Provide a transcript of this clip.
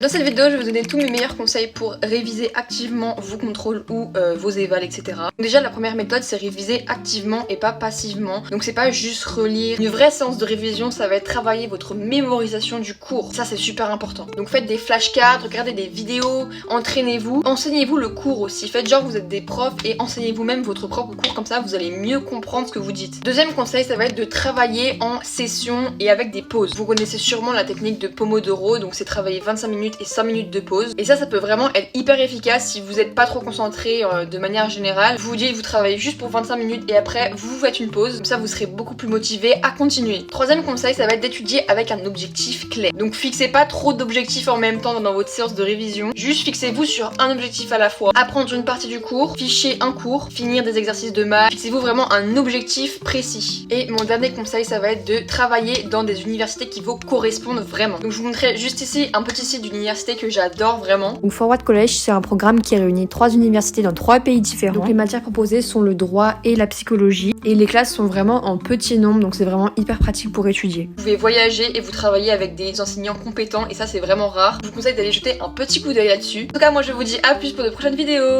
Dans cette vidéo, je vais vous donner tous mes meilleurs conseils pour réviser activement vos contrôles ou vos évals, etc. Donc déjà, la première méthode, c'est réviser activement et pas passivement. Donc c'est pas juste relire. Une vraie séance de révision, ça va être travailler votre mémorisation du cours. Ça, c'est super important. Donc faites des flashcards, regardez des vidéos, entraînez-vous. Enseignez-vous le cours aussi. Faites genre vous êtes des profs et enseignez-vous même votre propre cours. Comme ça, vous allez mieux comprendre ce que vous dites. Deuxième conseil, ça va être de travailler en session et avec des pauses. Vous connaissez sûrement la technique de Pomodoro. Donc c'est travailler 25 minutes et 5 minutes de pause. Et ça peut vraiment être hyper efficace si vous n'êtes pas trop concentré de manière générale. Vous vous dites, vous travaillez juste pour 25 minutes et après vous faites une pause. Comme ça, vous serez beaucoup plus motivé à continuer. Troisième conseil, ça va être d'étudier avec un objectif clair. Donc fixez pas trop d'objectifs en même temps dans votre séance de révision. Juste fixez-vous sur un objectif à la fois. Apprendre une partie du cours, ficher un cours, finir des exercices de maths. Fixez-vous vraiment un objectif précis. Et mon dernier conseil, ça va être de travailler dans des universités qui vous correspondent vraiment. Donc je vous montrerai juste ici un petit site d'université que j'adore vraiment. Donc Forward College, c'est un programme qui réunit 3 universités dans 3 pays différents. Donc les matières proposées sont le droit et la psychologie. Et les classes sont vraiment en petit nombre, donc c'est vraiment hyper pratique pour étudier. Vous pouvez voyager et vous travaillez avec des enseignants compétents et ça c'est vraiment rare. Je vous conseille d'aller jeter un petit coup d'œil là-dessus. En tout cas, moi je vous dis à plus pour de prochaines vidéos.